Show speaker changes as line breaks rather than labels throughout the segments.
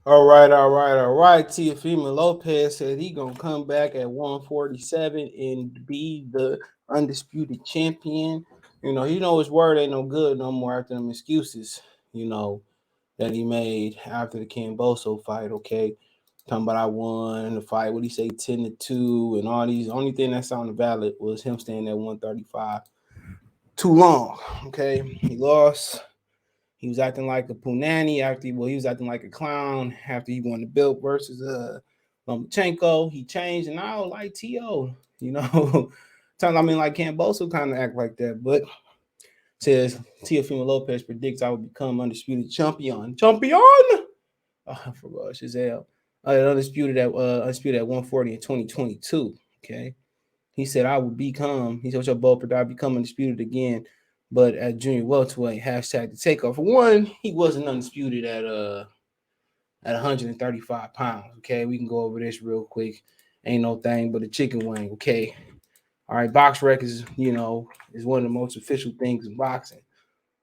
All right, all right, all right. Teofimo Lopez said he gonna come back at 147 and be the undisputed champion. His word ain't no good no more after them excuses, you know, that he made after the Camboso fight, okay? Talking about I won the fight, what he say, 10-2, and all these. Only thing that sounded valid was him staying at 135 too long. Okay. He lost. He was acting like a punani after he was acting like a clown after he won the belt versus Lomachenko. He changed, and I was like T.O. Like Camboso kind of act like that, but says Teofimo Lopez predicts I will become undisputed champion. Champion! I forgot Shazelle. Undisputed at 140 in 2022. Okay. He said I would become, he said, your bold I become undisputed again, but at junior welterweight, hashtag the takeoff. For one, he wasn't undisputed at 135 pounds. Okay, we can go over this real quick. Ain't no thing but a chicken wing. Okay. All right, box records, is one of the most official things in boxing.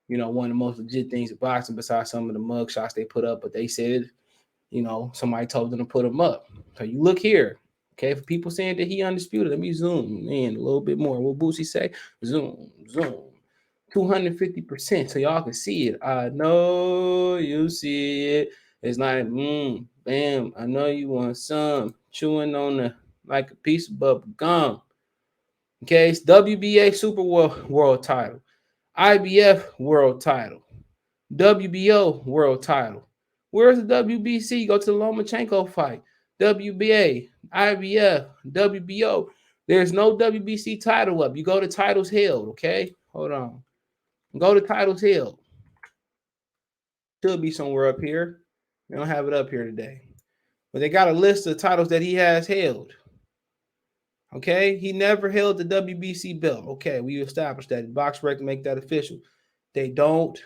One of the most legit things in boxing besides some of the mug shots they put up, but they said, somebody told them to put them up. So you look here. Okay, for people saying that he undisputed, let me zoom in a little bit more. What Boosie say? Zoom, zoom. 250%, so y'all can see it. I know you see it. It's like, bam, I know you want some. Chewing on the like a piece of bubble gum. Okay, it's WBA Super World title, IBF World title, WBO World title. Where's the WBC? Go to the Lomachenko fight. WBA, IBF, WBO. There's no WBC title up. You go to titles held, okay? Hold on. Go to titles held. Should be somewhere up here. They don't have it up here today. But they got a list of titles that he has held. Okay? He never held the WBC belt. Okay, we established that. Box Rec make that official. They don't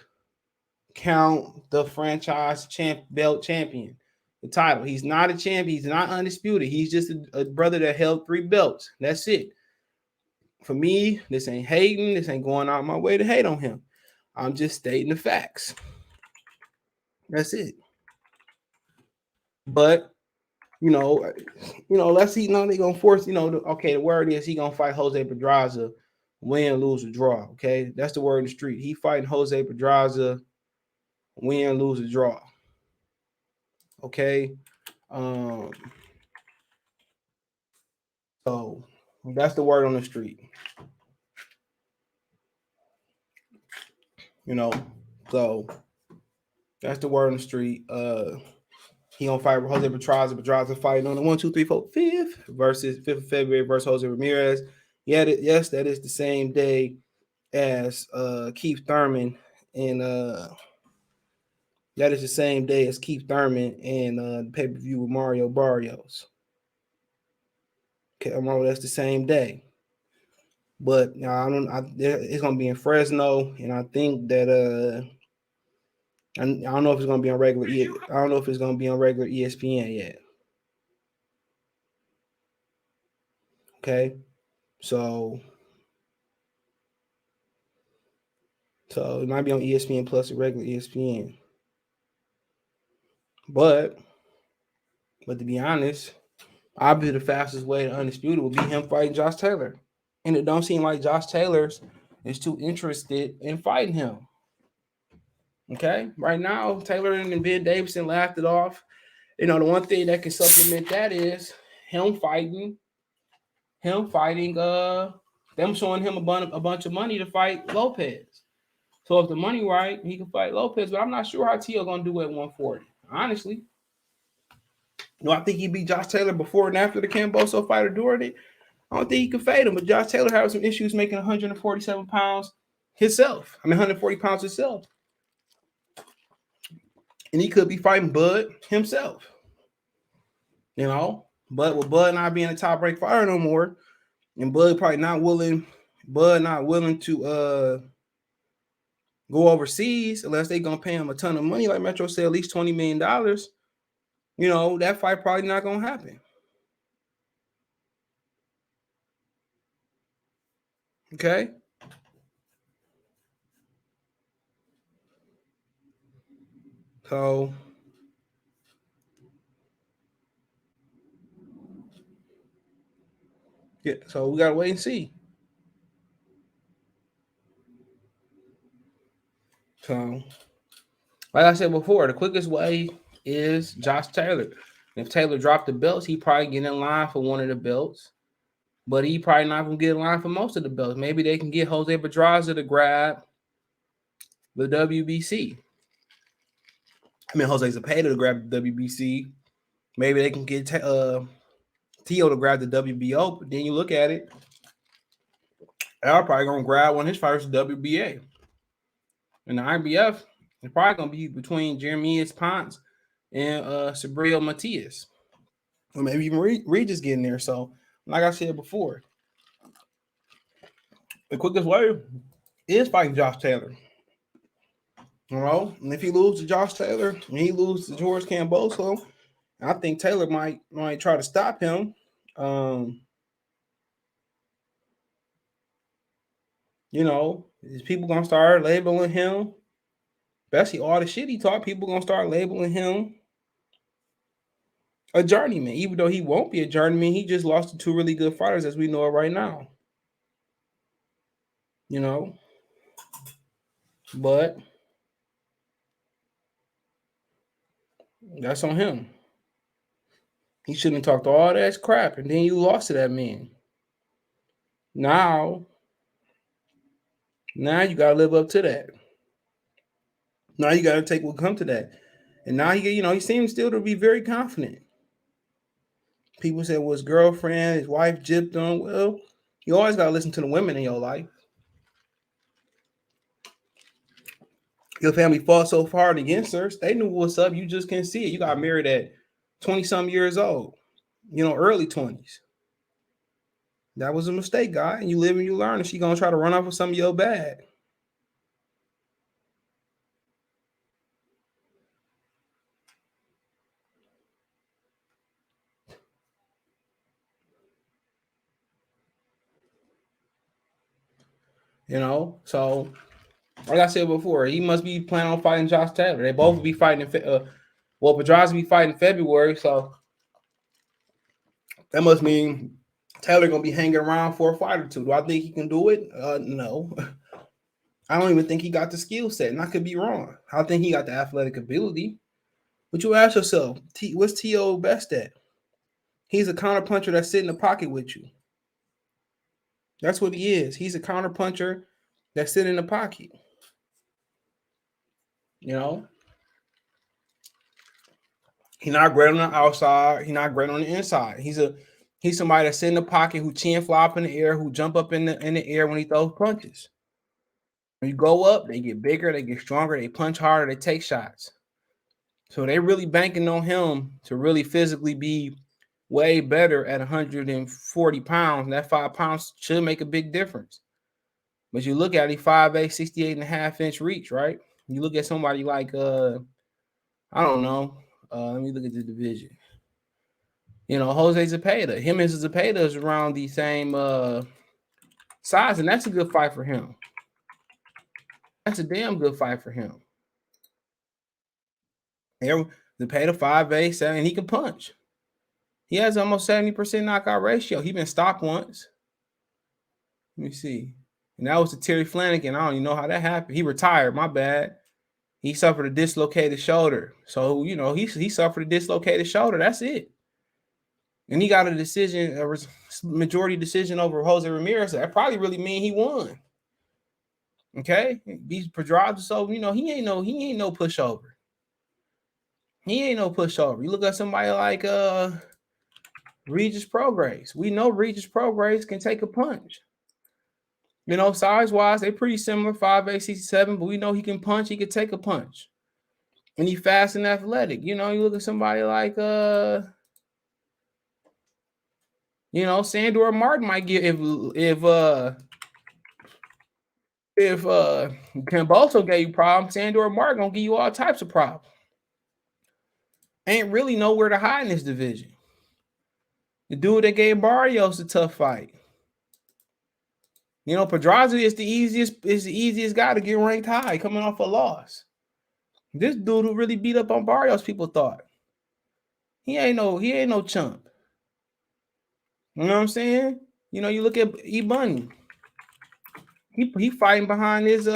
count the franchise belt champion, the title. He's not a champion. He's not undisputed. He's just a brother that held 3 belts. That's it. For me, this ain't hating. This ain't going out my way to hate on him. I'm just stating the facts. That's it. But let's see. They're gonna force. Okay. The word is he gonna fight Jose Pedraza, win, lose, or draw. Okay, that's the word in the street. He fighting Jose Pedraza, win, lose, or draw. Okay. Um, so that's the word on the street. So that's the word on the street. He gonna fight Jose Pedraza. Pedraza fighting on the 1, 2, 3, 4, 5th versus 5th of February versus Jose Ramirez. Yeah, yes, that is the same day as Keith Thurman and that is the same day as Keith Thurman and the pay-per-view with Mario Barrios. Okay, that's the same day. But it's gonna be in Fresno, and I think that I don't know if it's gonna be on regular. I don't know if it's gonna be on regular ESPN yet. Okay, so it might be on ESPN Plus or regular ESPN. But to be honest, obviously the fastest way to undisputed would be him fighting Josh Taylor, and it don't seem like Josh Taylor's is too interested in fighting him. Okay, right now Taylor and Ben Davison laughed it off. The one thing that can supplement that is him fighting them showing him a bunch of money to fight Lopez. So if the money right, he can fight Lopez. But I'm not sure how Tio gonna do at 140. Honestly, I think he beat Josh Taylor before and after the Camboso fight or during it. I don't think he can fade him. But Josh Taylor had some issues making 147 pounds himself. 140 pounds himself, and he could be fighting Bud himself. But with Bud not being a top rank fighter no more, and Bud probably not willing to go overseas unless they gonna pay him a ton of money, like Metro said, at least $20 million. That fight probably not gonna happen. Okay. So Yeah, so we gotta wait and see. So, like I said before, the quickest way is Josh Taylor. If Taylor dropped the belts, he probably get in line for one of the belts, but he probably not gonna get in line for most of the belts. Maybe they can get Jose Pedraza to grab the WBC. I mean, Jose Zepeda to grab the WBC. Maybe they can get Tio to grab the WBO. But then you look at it, Al probably gonna grab one of his fighters the WBA. And the IBF is probably gonna be between Jeremias Ponce and Sabrio Matias. Or maybe even Regis getting there. So, like I said before, the quickest way is fighting Josh Taylor. You know, and if he loses to Josh Taylor and he loses to George Camboso, I think Taylor might try to stop him. You know, is people gonna start labeling him, especially all the shit he taught, people gonna start labeling him a journeyman, even though he won't be a journeyman. He just lost to two really good fighters as we know it right now. You know, but that's on him. He shouldn't have talked all that crap, and then you lost to that man. Now you gotta live up to that. Now you gotta take what come to that. And now he seems still to be very confident. People say, well, his girlfriend, his wife gypped him. Well, you always gotta listen to the women in your life. Your family fought so hard against her. They knew what's up. You just can't see it. You got married at 20-some years old, early 20s. That was a mistake, guy. And you live and you learn. And she gonna try to run off with some of your bag. So like I said before, he must be planning on fighting Josh Taylor. They both will be fighting. Pedraza be fighting in February, so that must mean Taylor gonna be hanging around for a fight or two. Do I think he can do it? No. I don't even think he got the skill set, and I could be wrong. I think he got the athletic ability. But you ask yourself, what's T.O. best at? He's a counter puncher that sit in the pocket with you. That's what he is. He's a counter puncher that sit in the pocket. You know, he's not great on the outside. He's not great on the inside. He's somebody that sit in the pocket who chin fly up in the air, who jump up in the air when he throws punches. When you go up, they get bigger, they get stronger, they punch harder, they take shots. So they really banking on him to really physically be way better at 140 pounds. And that 5 pounds should make a big difference. But you look at it, 5'8", 68.5-inch reach, right? You look at somebody like I don't know. Let me look at the division. Jose Zepeda. Him and Zepeda is around the same size, and that's a good fight for him. That's a damn good fight for him. Zepeda 5'8", 7, he can punch. He has almost 70% knockout ratio. He been stopped once. Let me see. And that was to Terry Flanagan. I don't even know how that happened. He retired. My bad. He suffered a dislocated shoulder. So, he suffered a dislocated shoulder. That's it. And he got a decision, a majority decision over Jose Ramirez. That probably really mean he won. Okay? These Pedraza, so, he ain't no pushover. He ain't no pushover. You look at somebody like Regis Prograis. We know Regis Prograis can take a punch. Size-wise, they're pretty similar, 5'8", 67, but we know he can punch. He can take a punch. And he's fast and athletic. You look at somebody like, Sandor Martin might get, if Camboso gave you problems, Sandor Martin gonna give you all types of problems. Ain't really nowhere to hide in this division. The dude that gave Barrios a tough fight. Pedraza is the easiest guy to get ranked high coming off a loss. This dude who really beat up on Barrios, people thought. He ain't no chump. You know what I'm saying? You know, you look at E Bunny. He fighting behind his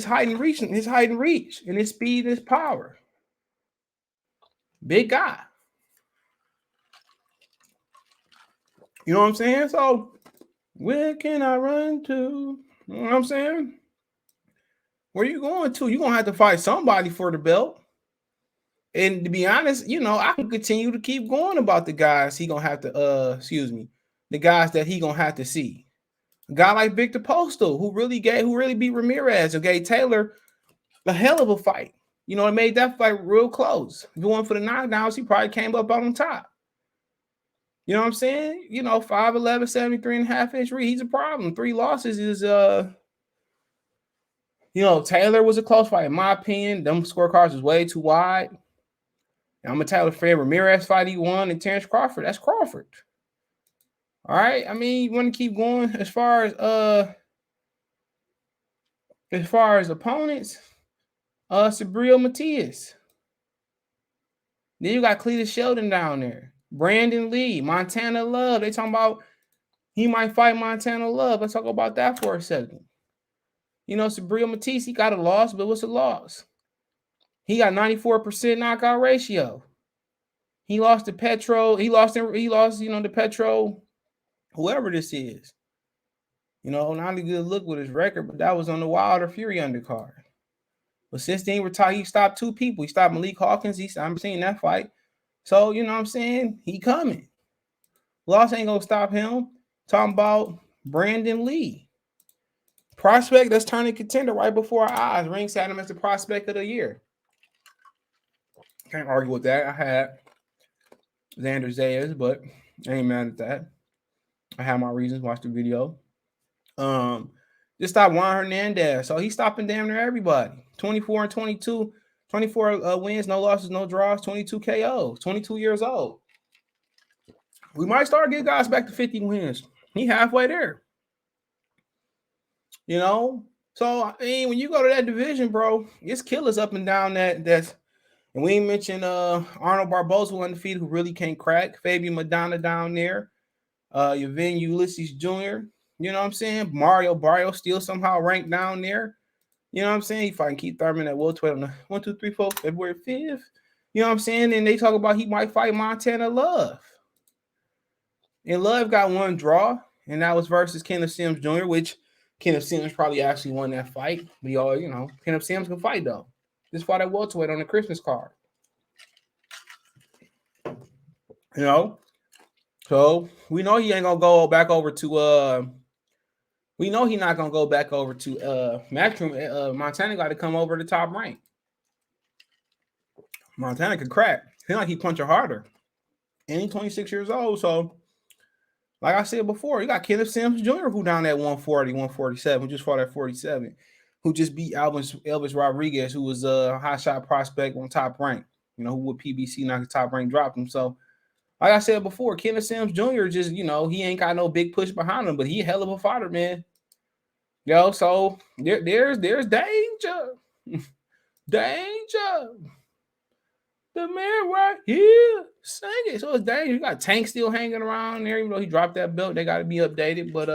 height and reach, and his speed and his power. Big guy. You know what I'm saying? So where can I run to? You know what I'm saying? Where you going to? You're gonna have to fight somebody for the belt. And to be honest, you know, I can continue to keep going about the guys he gonna have to the guys that he gonna have to see. A guy like Victor Postal, who really beat Ramirez, and gave Taylor a hell of a fight. You know, it made that fight real close. If it wasn't for the knockdowns, he probably came up on top. You know what I'm saying? You know, 5'11", 73.5-inch reach. He's a problem. 3 losses is you know, Taylor was a close fight, in my opinion. Them scorecards was way too wide. And I'm a Taylor fan. Ramirez fight he won, and Terrence Crawford. That's Crawford. All right. I mean, you want to keep going as far as opponents. Sabril Matias. Then you got Cletus Sheldon down there. Brandon Lee, Montana Love. They talking about he might fight Montana Love. Let's talk about that for a second. You know, Sabril Matias, he got a loss, but what's a loss? He got 94% knockout ratio. He lost to Petro. He lost, you know, to Petro, whoever this is. You know, not a good look with his record, but that was on the Wilder Fury undercard. But since then, he stopped 2 people. He stopped Malik Hawkins. I'm seeing that fight. So, you know what I'm saying? He coming. Loss ain't going to stop him. Talking about Brandon Lee. Prospect that's turning contender right before our eyes. Rings had him as the prospect of the year. Can't argue with that. I had Xander Zayas, but I ain't mad at that. I have my reasons. Watch the video. Just stopped Juan Hernandez. So he's stopping damn near everybody. 24 and 22. 24 wins, no losses, no draws, 22 KOs, 22 years old. We might start getting guys back to 50 wins. He halfway there. You know? So, I mean, when you go to that division, bro, it's killers up and down that's and we ain't mentioned Arnold Barboza, who undefeated, who really can't crack. Fabian Madonna down there. Yevin Ulysses Jr. You know what I'm saying? Mario Barrio still somehow ranked down there. You know what I'm saying? He fighting Keith Thurman at welterweight on the 1, 2, 3, 4, February 5th. You know what I'm saying? And they talk about he might fight Montana Love. And Love got 1 draw, and that was versus Kenneth Sims Jr., which Kenneth Sims probably actually won that fight. We all, you know, Kenneth Sims can fight, though. Just fought at welterweight on the Christmas card. You know? So, we know he ain't going to go back over to we know he's not gonna go back over to Matchroom. Montana got to come over to top rank. Montana could crack. Feel like he punch harder. And he's 26 years old. So, like I said before, you got Kenneth Sims Jr., who down at 140, 147, who just fought at 47, who just beat Elvis Rodriguez, who was a high shot prospect on top rank. You know, who would PBC knock the top rank, dropped him. So, like I said before, Kenneth Sims Jr. just, you know, he ain't got no big push behind him, but he a hell of a fighter, man. Yo, so there's danger. Danger. The man right here. Sing it. So it's danger. You got Tank still hanging around there, even though he dropped that belt. They got to be updated. But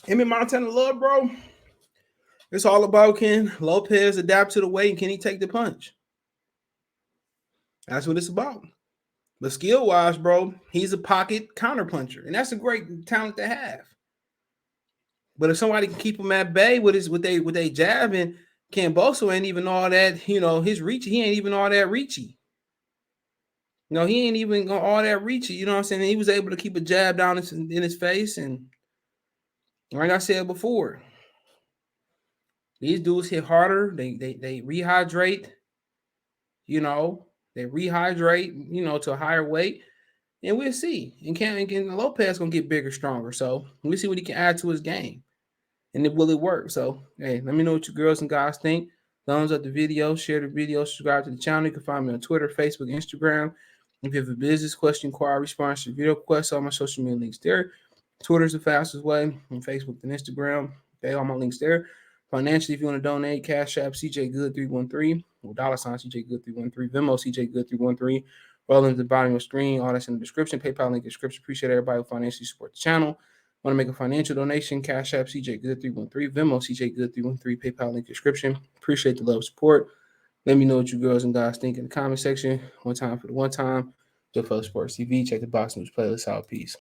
him and Montana Love, bro. It's all about can Lopez adapt to the weight and can he take the punch? That's what it's about. But skill-wise, bro, he's a pocket counterpuncher. And that's a great talent to have. But if somebody can keep him at bay with they jab, and Camboso ain't even all that, you know, his reach, he ain't even all that reachy. You know, he ain't even all that reachy, you know what I'm saying? And he was able to keep a jab down in his face. And like I said before, these dudes hit harder. They rehydrate, you know, to a higher weight. And we'll see. And Lopez gonna get bigger, stronger. So we'll see what he can add to his game. And will it work? So, hey, let me know what you girls and guys think. Thumbs up the video, share the video, subscribe to the channel. You can find me on Twitter, Facebook, Instagram. If you have a business question, inquiry, sponsor, video request, all my social media links there. Twitter's the fastest way, and Facebook and Instagram. Okay, all my links there. Financially, if you want to donate, Cash App CJ Good 313, or $ CJ Good 313, Venmo CJ Good 313, Rolling to the bottom of your screen. All that's in the description. PayPal link in the description. Appreciate everybody who financially support the channel. Want to make a financial donation? Cash App CJ Good 313, Venmo CJ Good 313, PayPal link description. Appreciate the love support. Let me know what you girls and guys think in the comment section. One time for the one time. Just for Sports TV. Check the box news playlist out. Peace.